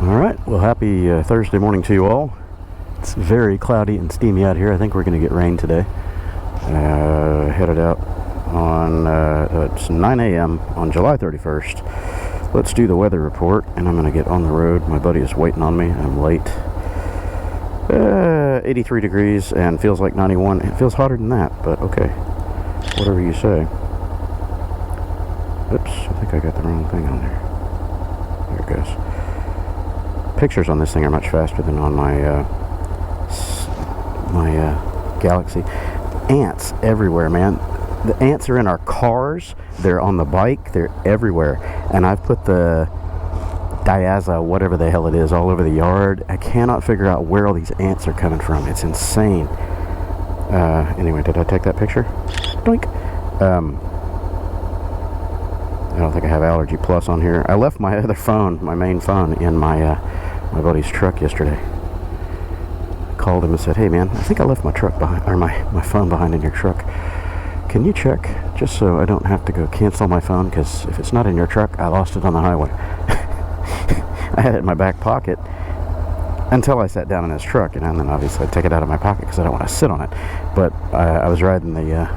Alright, well, happy Thursday morning to you all. It's very cloudy and steamy out here. I think we're going to get rain today. Headed out on it's 9 a.m. on July 31st. Let's do the weather report, and I'm going to get on the road. My buddy is waiting on me. I'm late. 83 degrees and feels like 91. It feels hotter than that, but okay. Whatever you say. Oops, I think I got the wrong thing on there. There it goes. Pictures on this thing are much faster than on my Galaxy. Ants everywhere, man. The ants are in our cars, they're on the bike, they're everywhere. And I've put the diaza, whatever the hell it is, all over the yard. I cannot figure out where all these ants are coming from. It's insane. Anyway, did I take that picture? Doink. I don't think I have Allergy Plus on here. I left my other phone, my main phone, in my buddy's truck yesterday. I called him and said, "Hey man, I think I left my truck behind, or my phone behind in your truck. Can you check, just so I don't have to go cancel my phone, because if it's not in your truck, I lost it on the highway." I had it in my back pocket until I sat down in his truck, and then obviously I take it out of my pocket because I don't want to sit on it. But I was riding the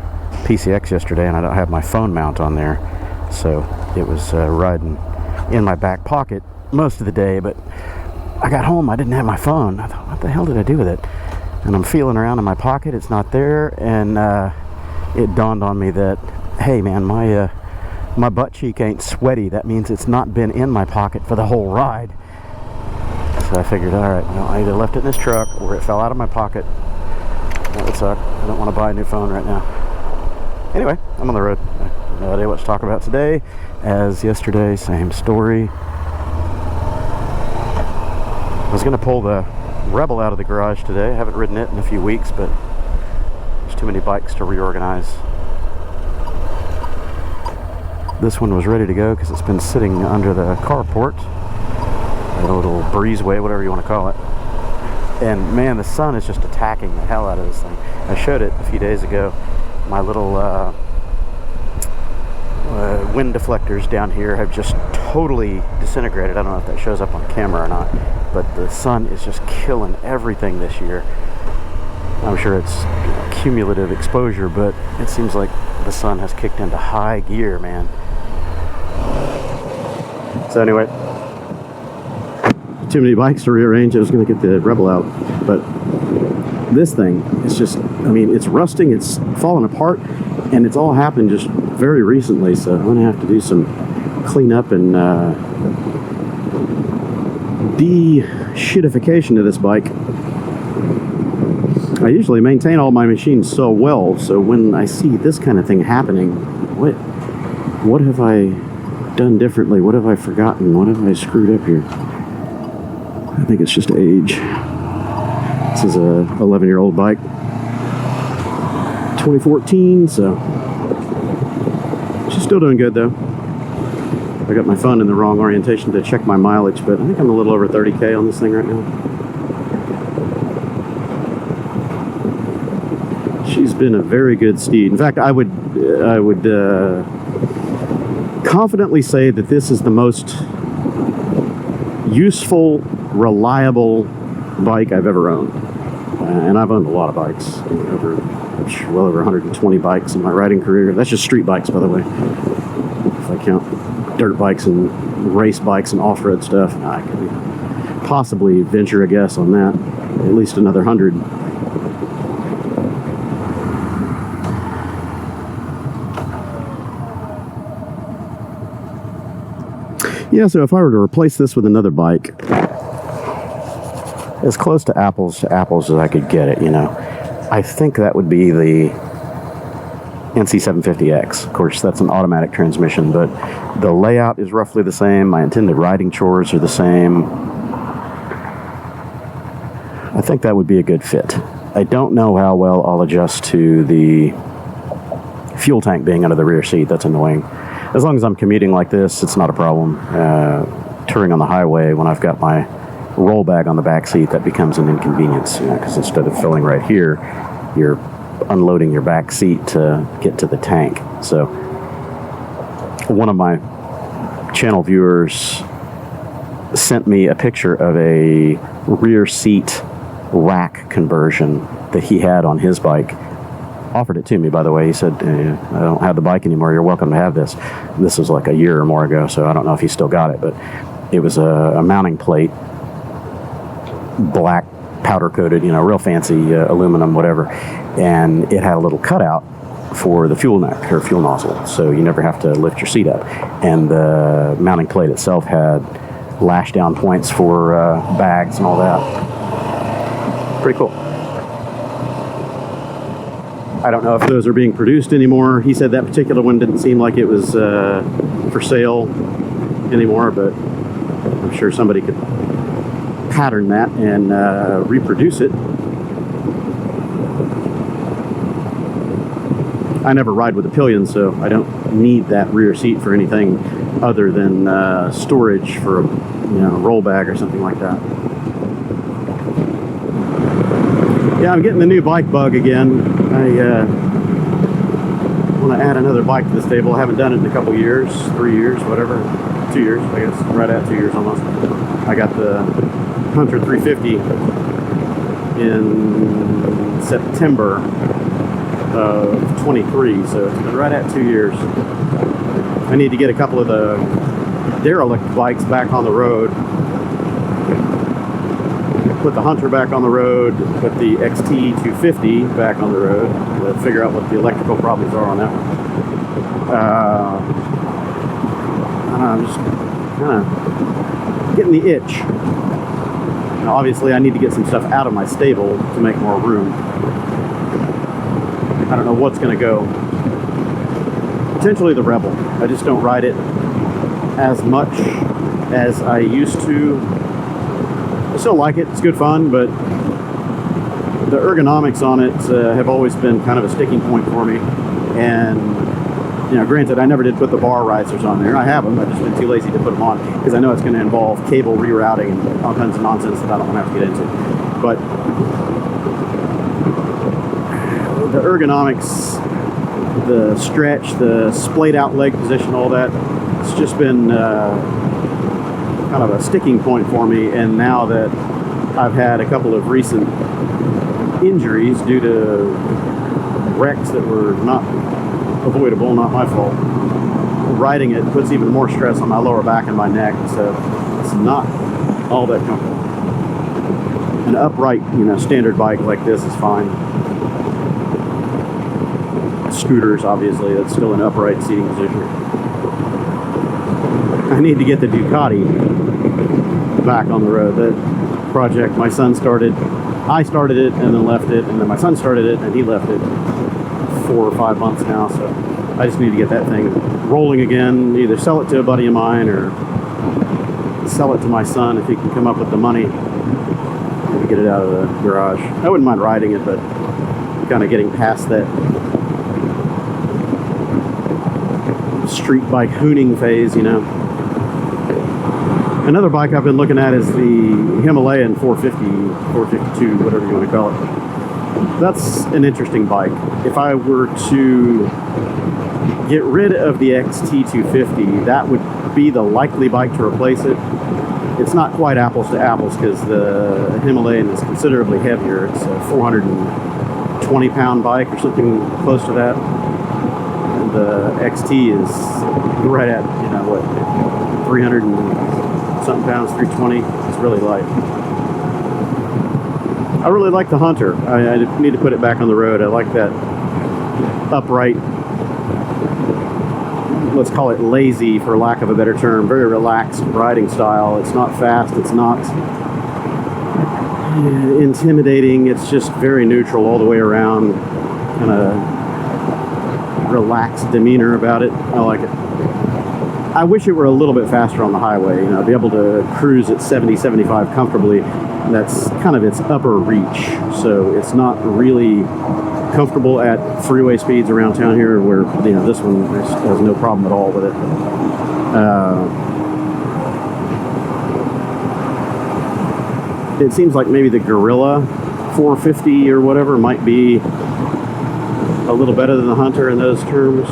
PCX yesterday, and I don't have my phone mount on there, so it was riding in my back pocket most of the day. But I got home, I didn't have my phone. I thought, what the hell did I do with it? And I'm feeling around in my pocket, it's not there, and it dawned on me that, hey man, my butt cheek ain't sweaty. That means it's not been in my pocket for the whole ride. So I figured, alright, well, I either left it in this truck or it fell out of my pocket. That would suck. I don't want to buy a new phone right now. Anyway, I'm on the road. No idea what to talk about today. As yesterday, same story. I was going to pull the Rebel out of the garage today. I haven't ridden it in a few weeks, but there's too many bikes to reorganize. This one was ready to go because it's been sitting under the carport, a little breezeway, whatever you want to call it. And man, the sun is just attacking the hell out of this thing. I showed it a few days ago. My little wind deflectors down here have just totally disintegrated. I don't know if that shows up on camera or not, but the sun is just killing everything this year. I'm sure it's cumulative exposure, but it seems like the sun has kicked into high gear, man. So anyway, too many bikes to rearrange. I was going to get the Rebel out, but this thing is just, I mean, it's rusting, it's falling apart, and it's all happened just very recently, so I'm going to have to do some cleanup and de-shitification of this bike. I usually maintain all my machines so well, so when I see this kind of thing happening, what have I done differently? What have I forgotten? What have I screwed up here? I think it's just age. This is a 11-year-old bike, 2014, so she's still doing good though. I got my phone in the wrong orientation to check my mileage, but I think I'm a little over 30K on this thing right now. She's been a very good steed. In fact, I would confidently say that this is the most useful, reliable bike I've ever owned. And I've owned a lot of bikes, well over 120 bikes in my riding career. That's just street bikes, by the way. If I count dirt bikes and race bikes and off-road stuff, I could possibly venture a guess on that. At least another 100. Yeah, so if I were to replace this with another bike, as close to apples as I could get it, you know, I think that would be the NC750X. Of course, that's an automatic transmission, but the layout is roughly the same. My intended riding chores are the same. I think that would be a good fit. I don't know how well I'll adjust to the fuel tank being under the rear seat. That's annoying. As long as I'm commuting like this, it's not a problem. Touring on the highway, when I've got my roll bag on the back seat, that becomes an inconvenience, because instead of filling right here, you're unloading your back seat to get to the tank. So one of my channel viewers sent me a picture of a rear seat rack conversion that he had on his bike. Offered it to me, by the way. He said, I don't have the bike anymore. You're welcome to have this. This was like a year or more ago, so I don't know if he still got it, but it was a mounting plate, black, powder-coated, real fancy aluminum, whatever, and it had a little cutout for the fuel neck or fuel nozzle, so you never have to lift your seat up. And the mounting plate itself had lash down points for bags and all that. Pretty cool. I don't know if those are being produced anymore. He said that particular one didn't seem like it was for sale anymore, but I'm sure somebody could pattern that and reproduce it. I never ride with a pillion, so I don't need that rear seat for anything other than storage for a roll bag or something like that. Yeah, I'm getting the new bike bug again. I want to add another bike to the stable. I haven't done it in a couple years, 3 years, whatever. 2 years, I guess, right at 2 years almost. I got the Hunter 350 in September of 23, so it's been right at 2 years. I need to get a couple of the derelict bikes back on the road. Put the Hunter back on the road, put the XT 250 back on the road, figure out what the electrical problems are on that one. I'm just kind of getting the itch. Now, obviously, I need to get some stuff out of my stable to make more room. I don't know what's going to go. Potentially the Rebel. I just don't ride it as much as I used to. I still like it, it's good fun, but the ergonomics on it have always been kind of a sticking point for me. And, granted, I never did put the bar risers on there. I have them, I've just been too lazy to put them on because I know it's going to involve cable rerouting and all kinds of nonsense that I don't want to have to get into. But the ergonomics, the stretch, the splayed out leg position, all that, it's just been kind of a sticking point for me. And now that I've had a couple of recent injuries due to wrecks that were not avoidable, not my fault, riding it puts even more stress on my lower back and my neck, so it's not all that comfortable. An upright, standard bike like this is fine. Scooters, obviously, that's still an upright seating position. I need to get the Ducati back on the road. That project my son started, I started it and then left it, and then my son started it and he left it 4 or 5 months now, so I just need to get that thing rolling again, either sell it to a buddy of mine or sell it to my son if he can come up with the money to get it out of the garage. I wouldn't mind riding it, but kind of getting past that street bike hooning phase, Another bike I've been looking at is the Himalayan 450, 452, whatever you want to call it. That's an interesting bike. If I were to get rid of the XT250, that would be the likely bike to replace it. It's not quite apples to apples because the Himalayan is considerably heavier. It's a 420-pound bike or something close to that. And the XT is right at, 300 and something pounds, 320. It's really light. I really like the Hunter. I need to put it back on the road. I like that upright, let's call it lazy for lack of a better term, very relaxed riding style. It's not fast, it's not intimidating, it's just very neutral all the way around, kind of relaxed demeanor about it. I like it. I wish it were a little bit faster on the highway, be able to cruise at 70, 75 comfortably. That's kind of its upper reach, so it's not really comfortable at freeway speeds around town here, where this one has no problem at all with it. It seems like maybe the Gorilla 450 or whatever might be a little better than the Hunter in those terms.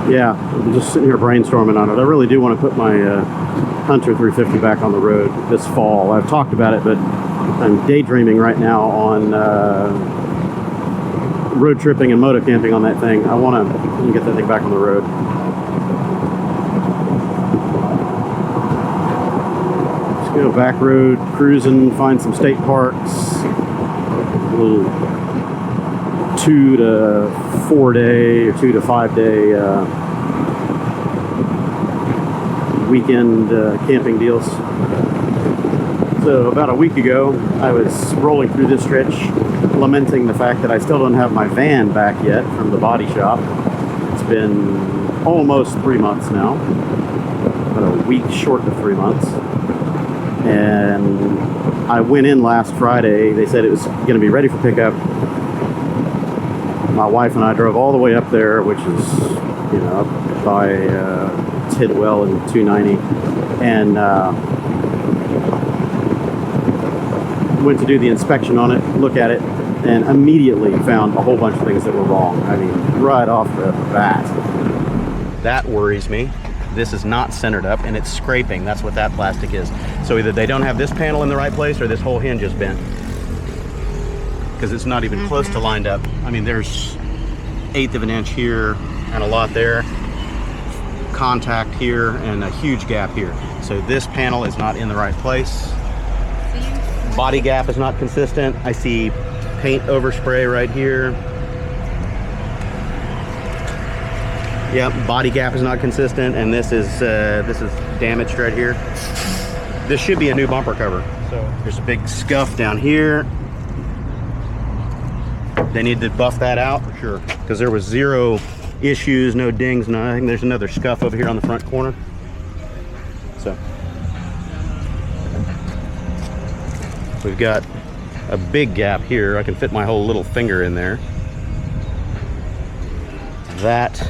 Yeah, I'm just sitting here brainstorming on it. I really do want to put my Hunter 350 back on the road this fall. I've talked about it, but I'm daydreaming right now on road tripping and motocamping on that thing. I want to get that thing back on the road. Let's go back road, cruising, find some state parks. A little 2 to 4 day or 2 to 5 day weekend camping deals. So about a week ago, I was rolling through this stretch, lamenting the fact that I still don't have my van back yet from the body shop. It's been almost 3 months now, about a week short of 3 months. And I went in last Friday. They said it was going to be ready for pickup. My wife and I drove all the way up there, which is, you know, up by Tidwell and 290, and went to do the inspection on it, look at it, and immediately found a whole bunch of things that were wrong. I mean, right off the bat. That worries me. This is not centered up, and it's scraping. That's what that plastic is. So either they don't have this panel in the right place, or this whole hinge is bent, because it's not even close to lined up. I mean, there's 1/8 of an inch here and a lot there, contact here, and a huge gap here. So this panel is not in the right place. Body gap is not consistent. I see paint overspray right here. Yep, body gap is not consistent, and this is damaged right here. This should be a new bumper cover. So there's a big scuff down here. They need to buff that out for sure, because there was 0 issues, no dings, nothing. There's another scuff over here on the front corner. So we've got a big gap here. I can fit my whole little finger in there. That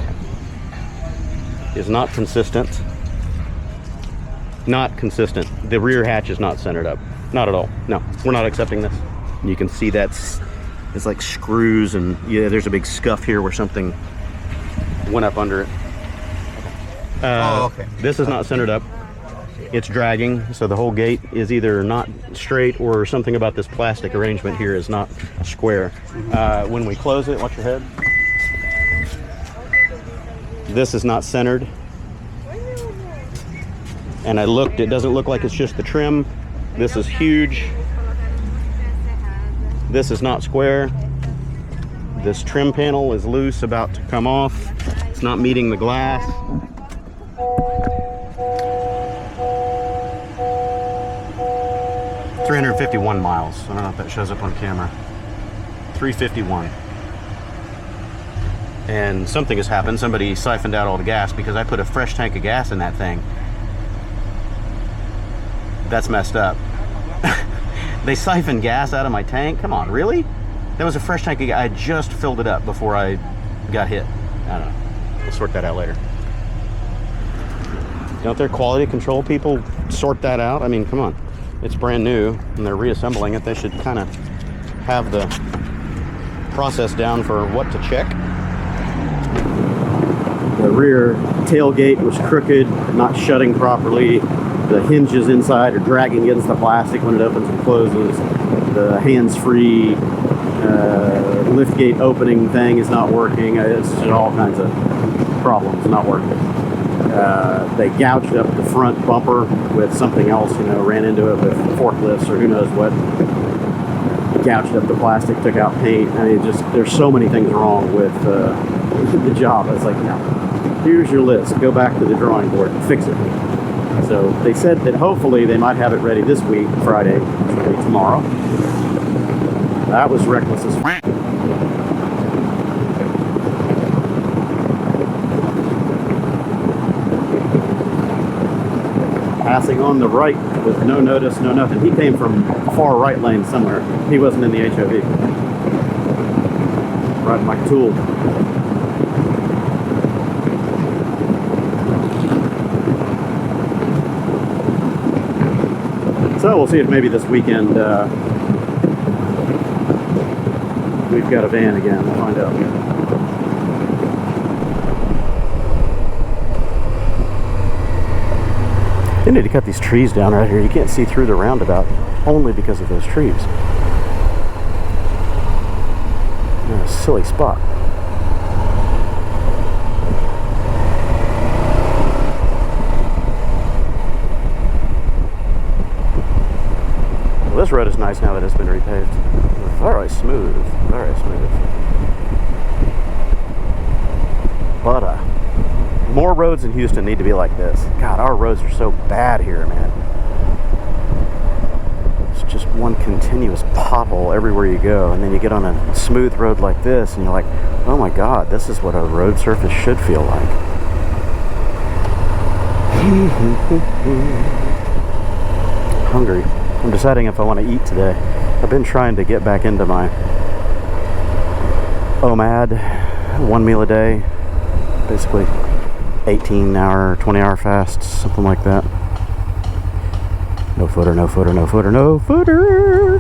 is not consistent. Not consistent. The rear hatch is not centered up. Not at all. No, we're not accepting this. You can see it's like screws, and yeah, there's a big scuff here where something went up under it. Okay. This is not centered up. It's dragging, so the whole gate is either not straight, or something about this plastic arrangement here is not square. When we close it, watch your head. This is not centered. And I looked, it doesn't look like it's just the trim. This is huge. This is not square. This trim panel is loose, about to come off. It's not meeting the glass. $351 miles. I don't know if that shows up on camera. 351. And something has happened. Somebody siphoned out all the gas, because I put a fresh tank of gas in that thing. That's messed up. They siphoned gas out of my tank? Come on, really? That was a fresh tank of gas. I just filled it up before I got hit. I don't know. We'll sort that out later. Don't their quality control people sort that out? I mean, come on. It's brand new, and they're reassembling it. They should kind of have the process down for what to check. The rear tailgate was crooked, not shutting properly. The hinges inside are dragging against the plastic when it opens and closes. The hands-free liftgate opening thing is not working. It's just all kinds of problems not working. They gouged up the front bumper with something else, you know, ran into it with forklifts or who knows what. Gouged up the plastic, took out paint. I mean, just, there's so many things wrong with the job. It's like, no, here's your list. Go back to the drawing board and fix it. So they said that hopefully they might have it ready this week, Friday, which will be tomorrow. That was reckless as f***. Passing on the right with no notice, no nothing. He came from far right lane somewhere. He wasn't in the HOV. Riding like a tool. So we'll see if maybe this weekend we've got a van again. We'll find out. They need to cut these trees down right here. You can't see through the roundabout only because of those trees. A silly spot. Well, this road is nice now that it's been repaved. Very smooth, very smooth. But more roads in Houston need to be like this. God, our roads are so bad here, man. It's just one continuous pothole everywhere you go, and then you get on a smooth road like this, and you're like, oh my God, this is what a road surface should feel like. Hungry. I'm deciding if I want to eat today. I've been trying to get back into my OMAD, 1 meal a day, basically 18-hour, 20-hour fasts, something like that. No footer, no footer, no footer, no footer.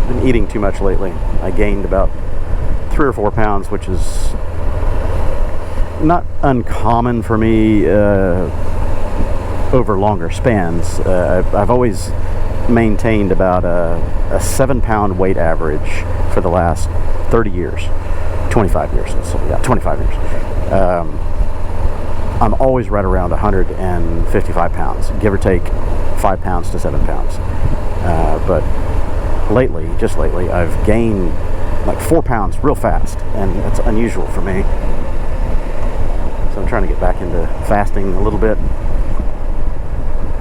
Been eating too much lately. I gained about 3 or 4 pounds, which is not uncommon for me over longer spans. I've always maintained about a 7-pound weight average for the last 30 years. 25 years. So, yeah, 25 years. I'm always right around 155 pounds, give or take 5 pounds to 7 pounds. But lately, just lately, I've gained like 4 pounds real fast, and that's unusual for me. So I'm trying to get back into fasting a little bit.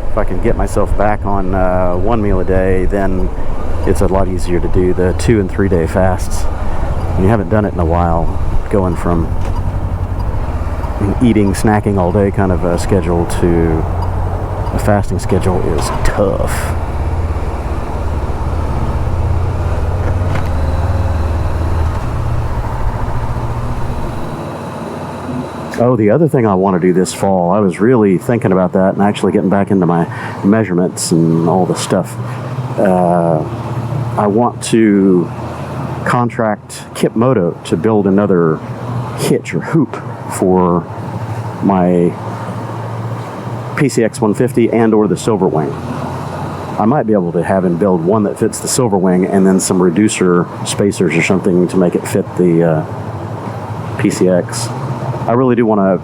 If I can get myself back on 1 meal a day, then it's a lot easier to do the 2 and 3 day fasts. When you haven't done it in a while, going from eating, snacking all day kind of a schedule to a fasting schedule is tough. Oh, the other thing I want to do this fall, I was really thinking about that and actually getting back into my measurements and all the stuff. I want to contract KipMoto to build another hitch or hoop for my PCX 150 and or the Silver Wing. I might be able to have him build one that fits the Silver Wing and then some reducer spacers or something to make it fit the PCX. I really do want to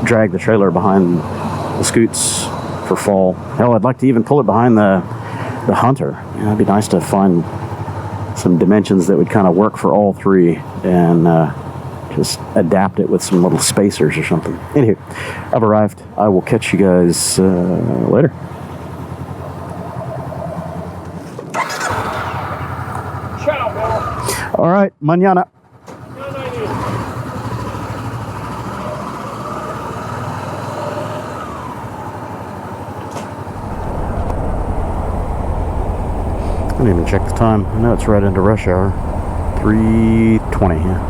drag the trailer behind the scoots for fall. Hell, I'd like to even pull it behind the Hunter. You know, it'd be nice to find some dimensions that would kind of work for all three and just adapt it with some little spacers or something. Anywho, I've arrived. I will catch you guys later. All right, mañana. I didn't even check the time. I know it's right into rush hour. 3:20, yeah.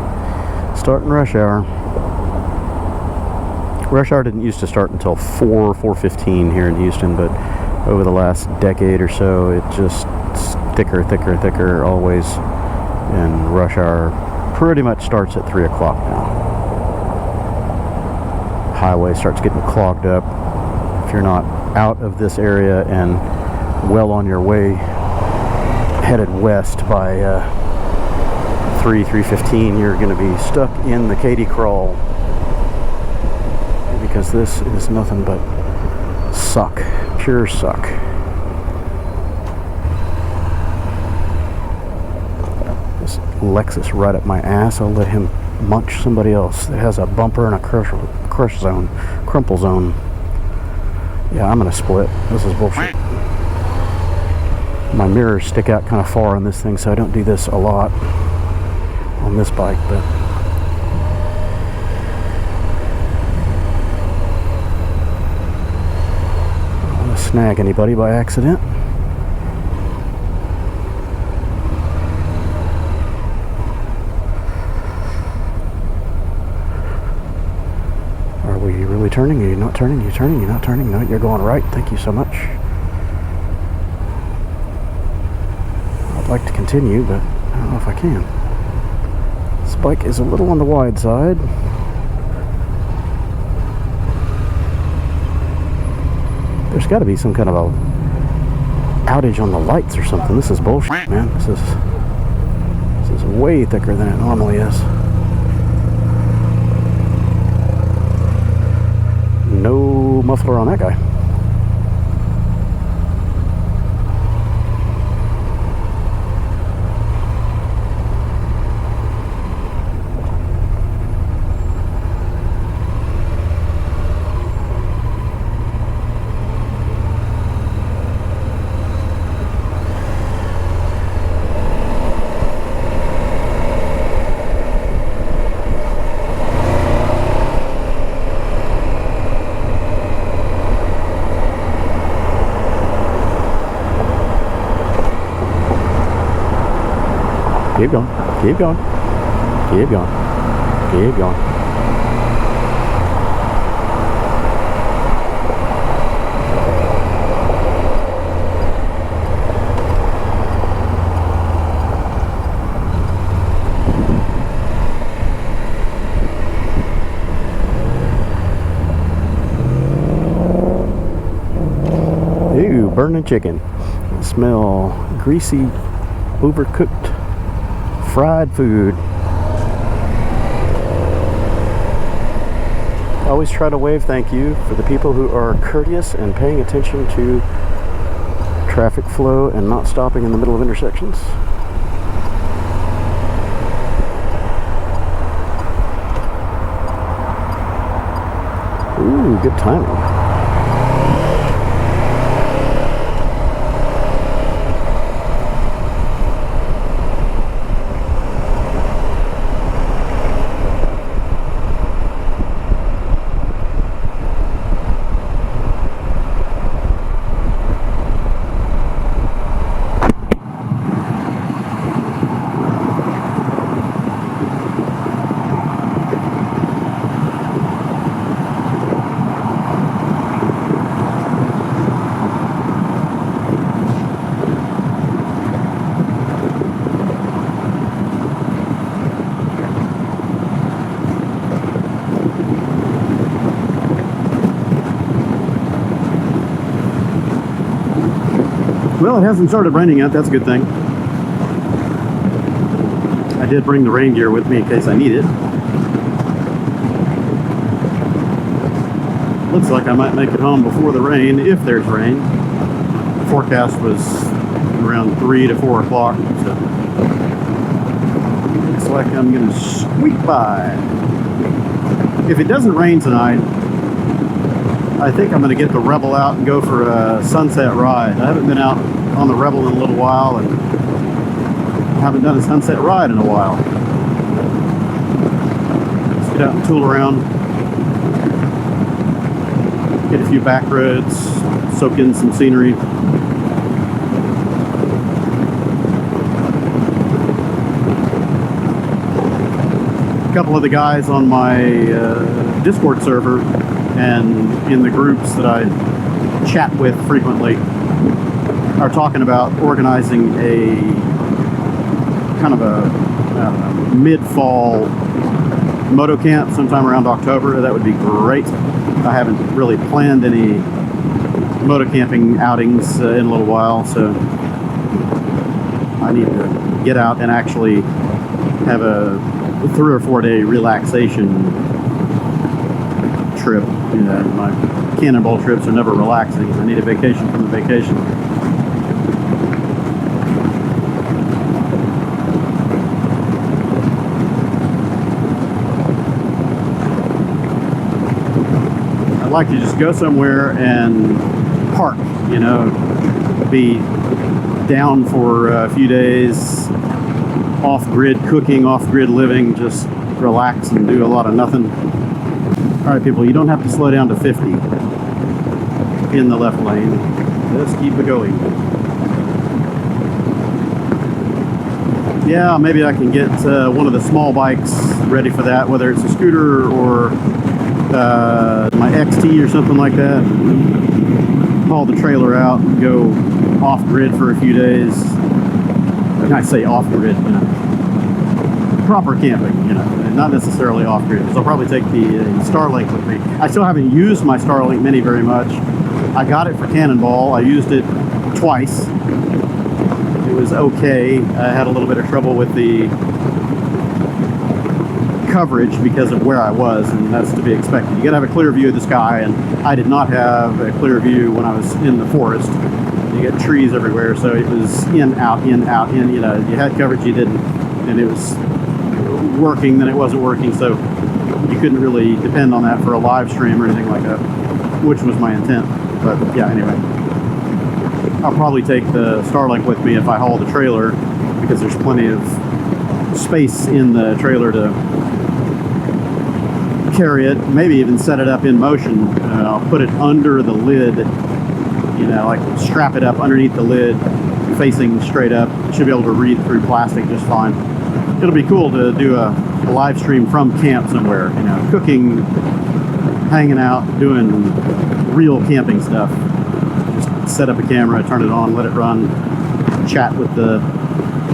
Starting rush hour. Rush hour didn't used to start until 4:15 here in Houston, but over the last decade or so, it just thicker always. And rush hour pretty much starts at 3 o'clock now. Highway starts getting clogged up. If you're not out of this area and well on your way headed west by 3:15, you're going to be stuck in the Katy crawl because this is nothing but suck, pure suck. This Lexus right up my ass. I'll let him munch somebody else that has a bumper and a crumple zone. Yeah, I'm going to split. This is bullshit. My mirrors stick out kind of far on this thing, so I don't do this a lot on this bike, but I don't want to snag anybody by accident. Are we really turning? Are you not turning? Are you turning? You're not turning? No, you're going right. Thank you so much. I'd like to continue, but I don't know if I can. This bike is a little on the wide side. There's got to be some kind of a outage on the lights or something. This is bullshit, man. This is way thicker than it normally is. No muffler on that guy. Keep going, keep going, keep going, keep going. Ew, burning chicken. I smell greasy, overcooked fried food. Always try to wave thank you for the people who are courteous and paying attention to traffic flow and not stopping in the middle of intersections. Ooh, good timing. Well, it hasn't started raining yet. That's a good thing. I did bring the rain gear with me in case I need it. Looks like I might make it home before the rain, if there's rain. The forecast was around 3 to 4 o'clock, so looks like I'm going to squeak by. If it doesn't rain tonight, I think I'm going to get the Rebel out and go for a sunset ride. I haven't been out on the Rebel in a little while, and haven't done a sunset ride in a while. Let's get out and tool around, get a few back roads, soak in some scenery. A couple of the guys on my Discord server and in the groups that I chat with frequently are talking about organizing a kind of a mid-fall moto camp sometime around October. That would be great. I haven't really planned any moto camping outings in a little while, so I need to get out and actually have a 3 or 4 day relaxation trip. You know, my Cannonball trips are never relaxing. I need a vacation from the vacation. I'd like to just go somewhere and park, you know, be down for a few days, off-grid cooking, off-grid living, just relax and do a lot of nothing. All right, people, you don't have to slow down to 50 in the left lane. Just keep it going. Yeah, maybe I can get one of the small bikes ready for that, whether it's a scooter or my XT or something like that. Haul the trailer out and go off-grid for a few days. And I say off-grid, you know, proper camping, you know, not necessarily off-grid, because I'll probably take the Starlink with me. I still haven't used my Starlink Mini very much. I got it for Cannonball. I used it twice. It was okay. I had a little bit of trouble with the coverage because of where I was, and that's to be expected. You gotta have a clear view of the sky, and I did not have a clear view when I was in the forest. You get trees everywhere, so it was in, out, in, out, in. You know, you had coverage, you didn't, and it was working, then it wasn't working, so you couldn't really depend on that for a live stream or anything like that, which was my intent. But yeah, anyway, I'll probably take the Starlink with me if I haul the trailer, because there's plenty of space in the trailer to carry it, maybe even set it up in motion. I'll put it under the lid, you know, like strap it up underneath the lid, facing straight up. Should be able to read through plastic just fine. It'll be cool to do a live stream from camp somewhere, you know, cooking, hanging out, doing real camping stuff. Just set up a camera, turn it on, let it run, chat with the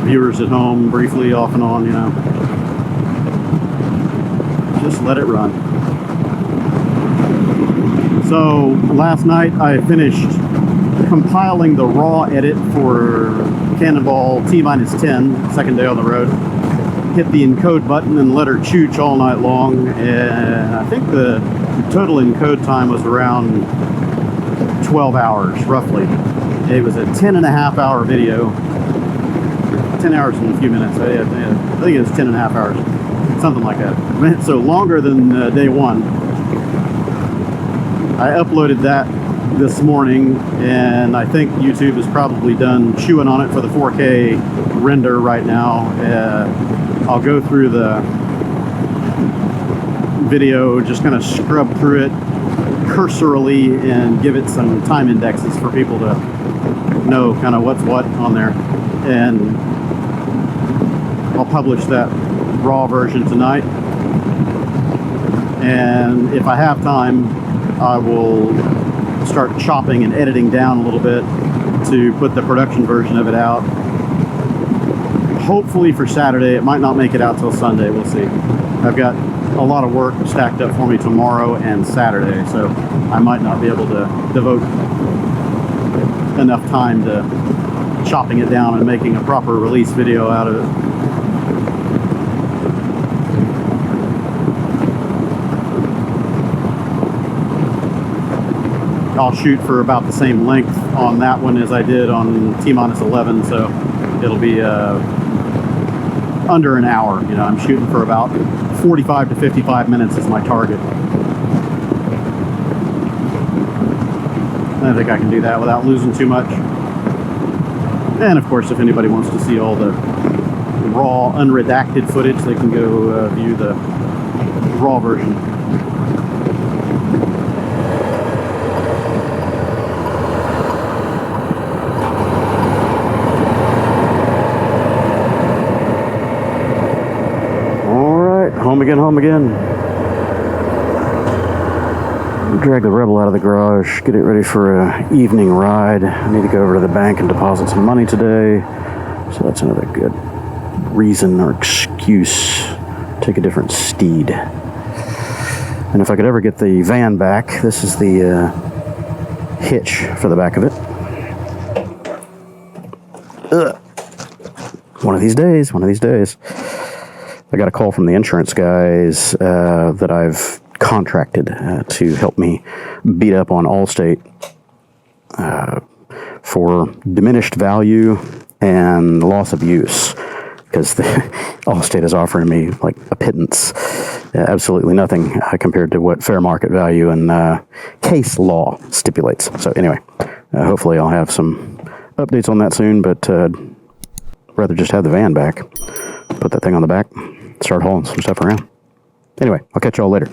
viewers at home briefly, off and on, you know. Just let it run. So last night I finished compiling the raw edit for Cannonball T-10, second day on the road. Hit the encode button and let her chooch all night long, and I think the total encode time was around 12 hours roughly. It was a 10.5-hour video, 10 hours and a few minutes. I think it was 10.5 hours, something like that. So longer than day one. I uploaded that this morning, and I think YouTube is probably done chewing on it for the 4K render right now. I'll go through the video, just kind of scrub through it cursorily and give it some time indexes for people to know kind of what's what on there. And I'll publish that raw version tonight. And if I have time, I will start chopping and editing down a little bit to put the production version of it out. Hopefully for Saturday. It might not make it out till Sunday. We'll see. I've got a lot of work stacked up for me tomorrow and Saturday, so I might not be able to devote enough time to chopping it down and making a proper release video out of it. I'll shoot for about the same length on that one as I did on T-11, so it'll be under an hour. You know, I'm shooting for about 45 to 55 minutes is my target. I think I can do that without losing too much. And of course, if anybody wants to see all the raw, unredacted footage, they can go view the raw version. Home again, home again. Drag the Rebel out of the garage, get it ready for an evening ride. I need to go over to the bank and deposit some money today. So that's another good reason or excuse to take a different steed. And if I could ever get the van back, this is the hitch for the back of it. One of these days, one of these days. I got a call from the insurance guys that I've contracted to help me beat up on Allstate for diminished value and loss of use, because Allstate is offering me like a pittance, absolutely nothing compared to what fair market value and case law stipulates. So anyway, hopefully I'll have some updates on that soon, but rather just have the van back, put that thing on the back, start hauling some stuff around. Anyway, I'll catch y'all later.